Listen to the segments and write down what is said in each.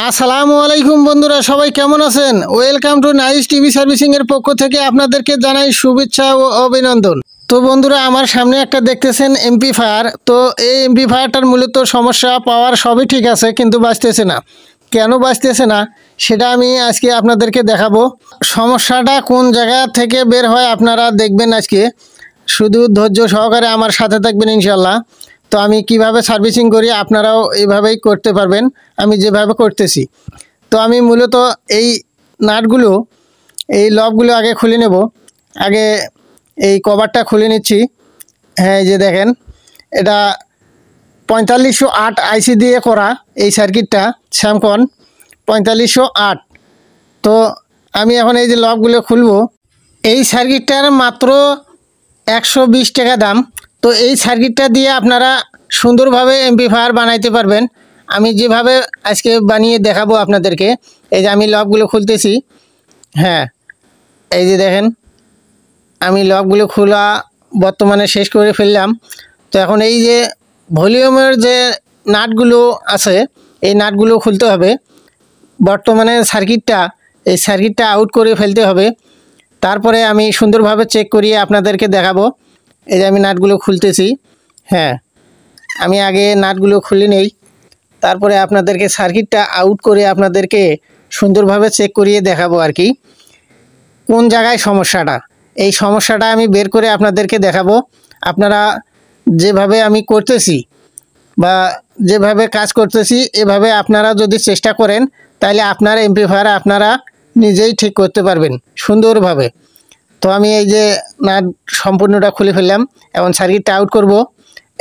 আসসালামু আলাইকুম বন্ধুরা, সবাই কেমন আছেন? Welcome to nice TV servicing এর পক্ষ থেকে আপনাদেরকে জানাই শুভেচ্ছা ও অভিনন্দন। তো বন্ধুরা, আমার সামনে একটা দেখতেছেন এমপ্লিফায়ার। তো এই এমপ্লিফায়ারটার মূলত সমস্যা, পাওয়ার সবই ঠিক আছে কিন্তু বাজতেছে না। কেন বাজতেছে না সেটা আমি আজকে আপনাদেরকে দেখাবো। সমস্যাটা কোন জায়গা থেকে বের হয় আপনারা দেখবেন আজকে। শুধু ধৈর্য সহকারে আমার সাথে থাকবেন ইনশাল্লাহ। তো আমি কিভাবে সার্ভিসিং করি আপনারাও এইভাবেই করতে পারবেন, আমি যেভাবে করতেছি। তো আমি মূলত এই নাটগুলো, এই লবগুলো আগে খুলে নেব। আগে এই কভারটা খুলে নিচ্ছি। হ্যাঁ, এই যে দেখেন, এটা 4508 আইসি দিয়ে করা এই সার্কিটটা, স্যামকন 4508। তো আমি এখন এই যে লবগুলো খুলব। এই সার্কিটটার মাত্র 120 টাকা দাম। তো এই সার্কিটটা দিয়ে আপনারা সুন্দরভাবে এমপ্লিফায়ার বানাইতে পারবেন। আমি যেভাবে আজকে বানিয়ে দেখাবো আপনাদেরকে। এই যে আমি লকগুলো খুলতেছি। হ্যাঁ, এই যে দেখেন, আমি লকগুলো খোলা বর্তমানে শেষ করে ফেললাম। তো এখন এই যে ভলিউমের যে নাটগুলো আছে, এই নাটগুলো খুলতে হবে। বর্তমানে এই সার্কিটটা আউট করে ফেলতে হবে। তারপরে আমি সুন্দরভাবে চেক করিয়ে আপনাদেরকে দেখাবো। এই যে আমি নাটগুলো খুলতেছি। হ্যাঁ, আমি আগে নাটগুলো খুলে নেই, তারপরে আপনাদেরকে সার্কিটটা আউট করে আপনাদেরকে সুন্দরভাবে চেক করিয়ে দেখাবো আর কি, কোন জায়গায় সমস্যাটা। এই সমস্যাটা আমি বের করে আপনাদেরকে দেখাবো। আপনারা যেভাবে আমি করতেছি বা যেভাবে কাজ করতেছি, এভাবে আপনারা যদি চেষ্টা করেন তাহলে আপনার এমপ্লিফায়ার আপনারা নিজেই ঠিক করতে পারবেন সুন্দরভাবে। তো আমি এই যে নাট সম্পূর্ণটা খুলে ফেললাম, এখন সার্কিটটা আউট করব।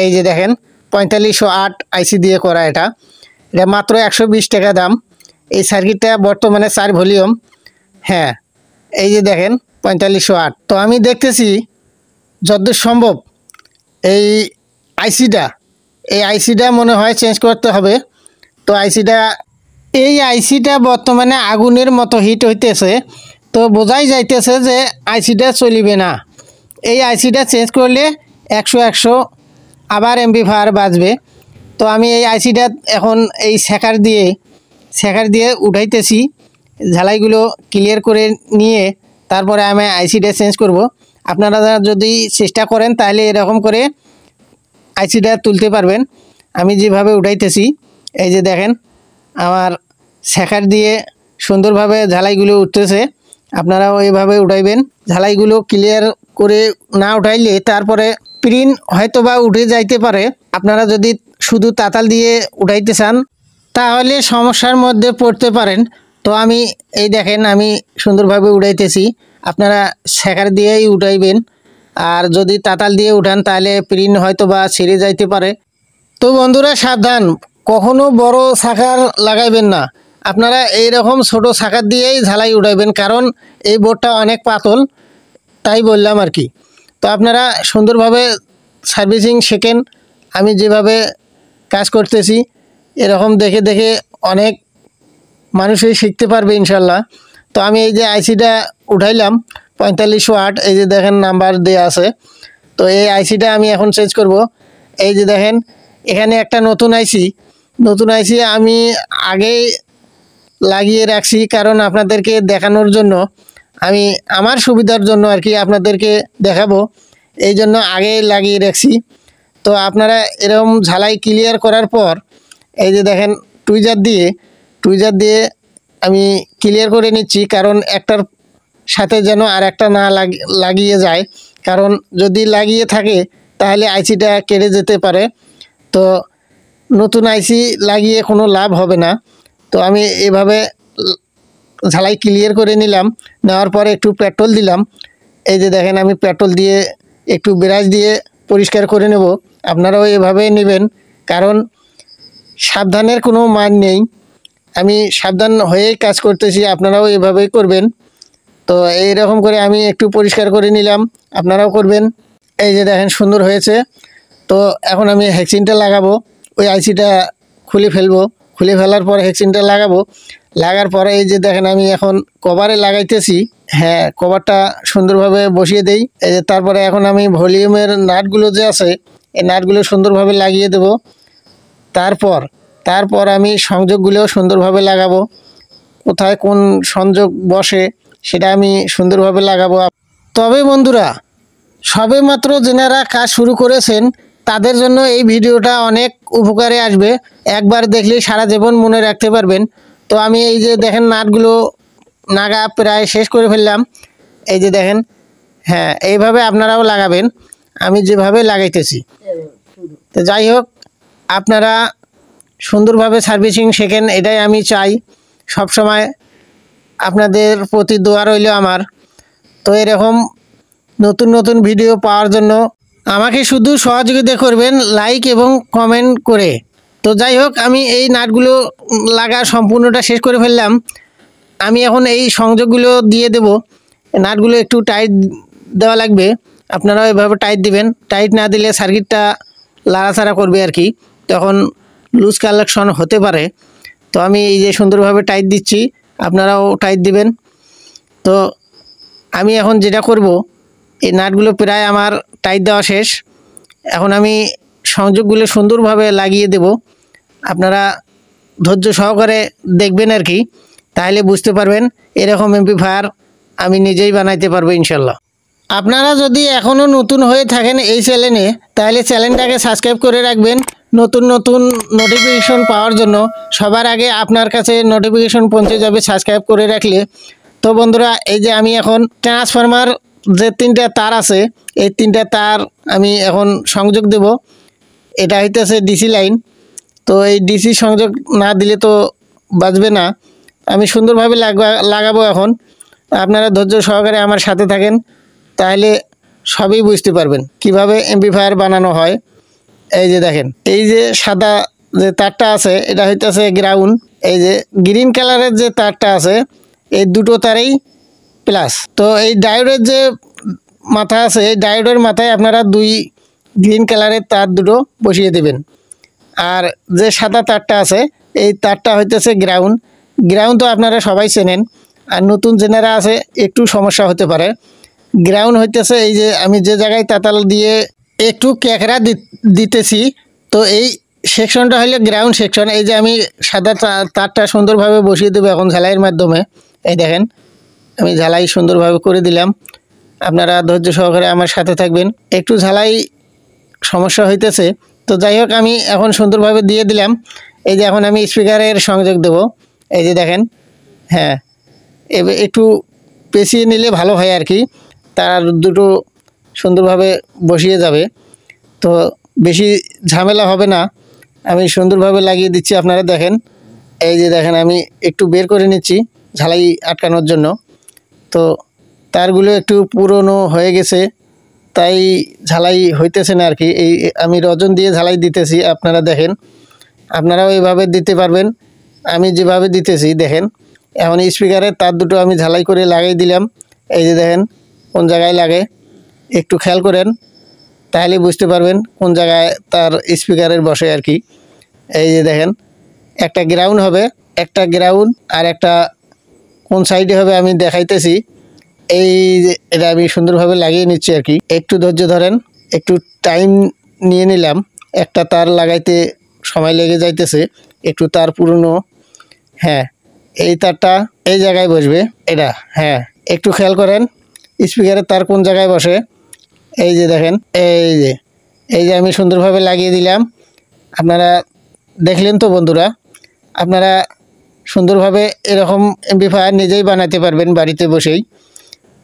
এই যে দেখেন, 4508 আইসি দিয়ে করা এটা মাত্র 120 টাকা দাম। এই সার্কিটটা বর্তমানে 4 ভলিউম। হ্যাঁ, এই যে দেখেন 4508। তো আমি দেখতেছি যতদূর সম্ভব এই আইসিটা মনে হয় চেঞ্জ করতে হবে। তো এই আইসিটা বর্তমানে আগুনের মতো হিট হইতেছে। তো বোঝাই যাইতেছে যে আইসিটা চলিবে না। এই আইসিটা চেঞ্জ করলে 100 আবার এমপ্লিফায়ার বাজবে। তো আমি এই আইসিটা এখন এই সেকার দিয়ে উঠাইতেছি। ঝালাইগুলো ক্লিয়ার করে নিয়ে তারপরে আমি আইসিটা চেঞ্জ করব। আপনারা যদি চেষ্টা করেন তাহলে এরকম করে আইসিটা তুলতে পারবেন। আমি যেভাবে উঠাইতেছি, এই যে দেখেন, আমার সেকার দিয়ে সুন্দরভাবে ঝালাইগুলো উঠতেছে। আপনারাও এইভাবে উঠাইবেন। ঝালাইগুলো ক্লিয়ার করে না উঠাইলে তারপরে প্রিন্ট হয়তো বা উঠে যাইতে পারে। আপনারা যদি শুধু তাতাল দিয়ে উঠাইতে চান তাহলে সমস্যার মধ্যে পড়তে পারেন। তো আমি এই দেখেন, আমি সুন্দরভাবে উঠাইতেছি। আপনারা সেকার দিয়েই উঠাইবেন। আর যদি তাতাল দিয়ে উঠান তাহলে প্রিন্ট হয়তো বা ছিঁড়ে যাইতে পারে। তো বন্ধুরা, সাবধান, কখনো বড় সাকার লাগাইবেন না। আপনারা এইরকম ছোট সাকার দিয়েই ঝালাই উঠাইবেন, কারণ এই বোর্ডটা অনেক পাতল, তাই বললাম আর কি। তো আপনারা সুন্দরভাবে সার্ভিসিং শেখেন। আমি যেভাবে কাজ করতেছি এরকম দেখে দেখে অনেক মানুষই শিখতে পারবে ইনশাল্লাহ। তো আমি এই যে আইসিটা উঠাইলাম 4508, এই যে দেখেন নাম্বার দেওয়া আছে। তো এই আইসিটা আমি এখন চেঞ্জ করব। এই যে দেখেন, এখানে একটা নতুন আইসি আমি আগেই লাগিয়ে রাখছি, কারণ আপনাদেরকে দেখানোর জন্য, আমি আমার সুবিধার জন্য আর কি আপনাদেরকে দেখাবো, এই জন্য আগেই লাগিয়ে রাখছি। তো আপনারা এরকম ঝালাই ক্লিয়ার করার পর এই যে দেখেন টুইজার দিয়ে আমি ক্লিয়ার করে নিচ্ছি, কারণ একটার সাথে যেন আর একটা না লাগিয়ে যায়। কারণ যদি লাগিয়ে থাকে তাহলে আইসিটা কেটে যেতে পারে। তো নতুন আইসি লাগিয়ে কোনো লাভ হবে না। তো আমি এভাবে ঝালাই ক্লিয়ার করে নিলাম। নেওয়ার পরে একটু পেট্রোল দিলাম। এই যে দেখেন, আমি পেট্রোল দিয়ে একটু ব্রাশ দিয়ে পরিষ্কার করে নেব। আপনারাও এভাবে নেবেন, কারণ সাবধানের কোনো মান নেই। আমি সাবধান হয়েই কাজ করতেছি, আপনারাও এভাবেই করবেন। তো এইরকম করে আমি একটু পরিষ্কার করে নিলাম, আপনারাও করবেন। এই যে দেখেন, সুন্দর হয়েছে। তো এখন আমি হেক্সিনটা লাগাবো। ওই আইসিটা খুলে ফেলার পর হেক্সিনটা লাগার পরে এই যে দেখেন, আমি এখন কভারে লাগাইতেছি। হ্যাঁ, কভারটা সুন্দরভাবে বসিয়ে দেই। এই যে তারপরে এখন আমি ভলিউমের নাটগুলো যে আছে এই নাটগুলো সুন্দরভাবে লাগিয়ে দেব। তারপর তারপর আমি সংযোগগুলো সুন্দরভাবে লাগাবো, কোথায় কোন সংযোগ বসে সেটা আমি সুন্দরভাবে লাগাবো। তবে বন্ধুরা, সবেমাত্র যারা কাজ শুরু করেছেন তাদের জন্য এই ভিডিওটা অনেক উপকারে আসবে, একবার দেখলেই সারা জীবন মনে রাখতে পারবেন। তো আমি এই যে দেখেন নাটগুলো নাগা প্রায় শেষ করে ফেললাম, এই যে দেখেন। হ্যাঁ, এইভাবে আপনারাও লাগাবেন, আমি যেভাবে লাগাইতেছি। তো যাই হোক, আপনারা সুন্দরভাবে সার্ভিসিং শেখেন, এটাই আমি চাই সব সময়। আপনাদের প্রতি দোয়া রইল আমার। তো এরকম নতুন নতুন ভিডিও পাওয়ার জন্য আমাকে শুধু সহযোগিতা করবেন লাইক এবং কমেন্ট করে। তো যাই হোক, আমি এই নাটগুলো লাগা সম্পূর্ণটা শেষ করে ফেললাম। আমি এখন এই সংযোগগুলো দিয়ে দেব। নাটগুলো একটু টাইট দেওয়া লাগবে, আপনারাও এভাবে টাইট দিবেন। টাইট না দিলে সার্কিটটা লাড়াচাড়া করবে আর কি, তখন লুজ কালেকশন হতে পারে। তো আমি এই যে সুন্দরভাবে টাইট দিচ্ছি, আপনারাও টাইট দিবেন। তো আমি এখন যেটা করব, এই নাটগুলো প্রায় আমার টাইট দেওয়া শেষ। এখন আমি সংযোগগুলো সুন্দরভাবে লাগিয়ে দেব। আপনারা ধৈর্য সহকারে দেখবেন আর কি, তাহলে বুঝতে পারবেন এরকম এমপ্লিফায়ার আমি নিজেই বানাইতে পারবো ইনশাল্লাহ। আপনারা যদি এখনও নতুন হয়ে থাকেন এই চ্যানেলে, তাহলে চ্যানেলটাকে সাবস্ক্রাইব করে রাখবেন নতুন নতুন নোটিফিকেশন পাওয়ার জন্য। সবার আগে আপনার কাছে নোটিফিকেশন পৌঁছে যাবে সাবস্ক্রাইব করে রাখলে। তো বন্ধুরা, এই যে আমি এখন ট্রান্সফরমার যে 3টা তার আছে, এই 3টা তার আমি এখন সংযোগ দেব। এটা হইতেছে ডিসি লাইন। তো এই ডিসি সংযোগ না দিলে তো বাজবে না, আমি সুন্দরভাবে লাগাবো এখন। আপনারা ধৈর্য সহকারে আমার সাথে থাকেন, তাহলে সবই বুঝতে পারবেন কিভাবে এমপ্লিফায়ার বানানো হয়। এই যে দেখেন, এই যে সাদা যে তারটা আছে এটা হইতেছে গ্রাউন্ড। এই যে গ্রিন কালারের যে তারটা আছে, এই দুটো তারেই প্লাস। তো এই ডায়োডের যে মাথা আছে, এই ডায়োডের মাথায় আপনারা 2 গ্রিন কালারের তার দুটো বসিয়ে দেবেন। আর যে সাদা তারটা আছে, এই তারটা হইতেছে গ্রাউন্ড। গ্রাউন্ড তো আপনারা সবাই চেনেন, আর নতুন জেনারা আছে একটু সমস্যা হতে পারে। গ্রাউন্ড হইতেছে এই যে আমি যে জায়গায় তাতাল দিয়ে একটু ক্যাকড়া দিতেছি, তো এই সেকশনটা হলো গ্রাউন্ড সেকশন। এই যে আমি সাদা তারটা সুন্দরভাবে বসিয়ে দেবো এখন ঝালাইয়ের মাধ্যমে। এই দেখেন, আমি ঝালাই সুন্দরভাবে করে দিলাম। আপনারা ধৈর্য সহকারে আমার সাথে থাকবেন, একটু ঝালাই সমস্যা হইতেছে। তো যাই হোক, আমি এখন সুন্দরভাবে দিয়ে দিলাম। এই যে এখন আমি স্পিকারের সংযোগ দেব। এই যে দেখেন, হ্যাঁ, এবার একটু পেঁচিয়ে নিলে ভালো হয় আর কি, তার দুটো সুন্দরভাবে বসিয়ে যাবে, তো বেশি ঝামেলা হবে না। আমি সুন্দরভাবে লাগিয়ে দিচ্ছি, আপনারা দেখেন। এই যে দেখেন, আমি একটু বের করে নিচ্ছি ঝালাই আটকানোর জন্য। তো তারগুলো একটু পুরনো হয়ে গেছে, তাই ঝালাই হইতেছে না আর কি। এই আমি রজন দিয়ে ঝালাই দিতেছি, আপনারা দেখেন। আপনারাও এইভাবে দিতে পারবেন, আমি যেভাবে দিতেছি দেখেন। এখন স্পিকারের তার দুটো আমি ঝালাই করে লাগাই দিলাম। এই যে দেখেন কোন জায়গায় লাগে, একটু খেয়াল করেন, তাহলে বুঝতে পারবেন কোন জায়গায় তার স্পিকারের বসে আর কি। এই যে দেখেন, একটা গ্রাউন্ড হবে, একটা গ্রাউন্ড, আর একটা কোন সাইডে হবে আমি দেখাইতেছি। এই যে এটা আমি সুন্দরভাবে লাগিয়ে নিচ্ছি আর কি। একটু ধৈর্য ধরেন, একটু টাইম নিয়ে নিলাম। একটা তার লাগাইতে সময় লেগে যাইতেছে, একটু তার পুরনো। হ্যাঁ, এই তারটা এই জায়গায় বসবে এটা। হ্যাঁ, একটু খেয়াল করেন স্পিকারের তার কোন জায়গায় বসে। এই যে দেখেন, এই যে আমি সুন্দরভাবে লাগিয়ে দিলাম। আপনারা দেখলেন তো বন্ধুরা, আপনারা সুন্দরভাবে এরকম এমপ্লিফায়ার নিজেই বানাতে পারবেন বাড়িতে বসেই।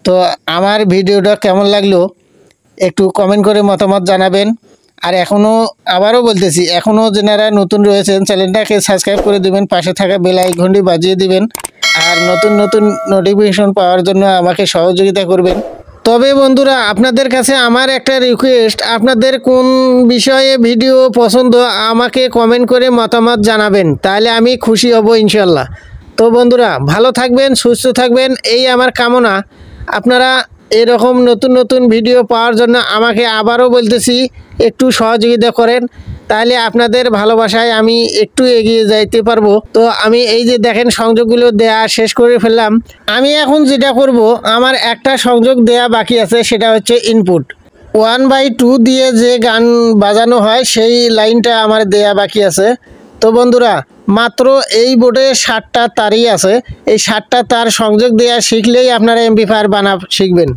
তো আমার ভিডিওটা কেমন লাগলো একটু কমেন্ট করে মতামত জানাবেন। আর আবারও বলতেছি, এখনও যারা নতুন রয়েছেন চ্যানেলটাকে সাবস্ক্রাইব করে দেবেন, পাশে থাকা বেল আইকনটি বাজিয়ে দিবেন, আর নতুন নতুন নোটিফিকেশন পাওয়ার জন্য আমাকে সহযোগিতা করবেন। তবে বন্ধুরা, আপনাদের কাছে আমার একটা রিকোয়েস্ট, আপনাদের কোন বিষয়ে ভিডিও পছন্দ আমাকে কমেন্ট করে মতামত জানাবেন, তাহলে আমি খুশি হব ইনশাল্লাহ। তো বন্ধুরা, ভালো থাকবেন, সুস্থ থাকবেন, এই আমার কামনা। আপনারা এরকম নতুন নতুন ভিডিও পাওয়ার জন্য আমাকে আবারও বলতেছি একটু সহযোগিতা করেন, তাহলে আপনাদের ভালোবাসায় আমি একটু এগিয়ে যাইতে পারবো। তো আমি এই যে দেখেন সংযোগগুলো দেয়া শেষ করে ফেললাম। আমি এখন যেটা করব, আমার একটা সংযোগ দেয়া বাকি আছে, সেটা হচ্ছে ইনপুট 1/2 দিয়ে যে গান বাজানো হয় সেই লাইনটা আমার দেয়া বাকি আছে। তো বন্ধুরা মাত্র এই বোর্ডে 7টা তারই আছে, এই 7টা তার সংযোগ দেওয়া শিখলেই আপনারা এমপ্লিফায়ার বানা শিখবেন।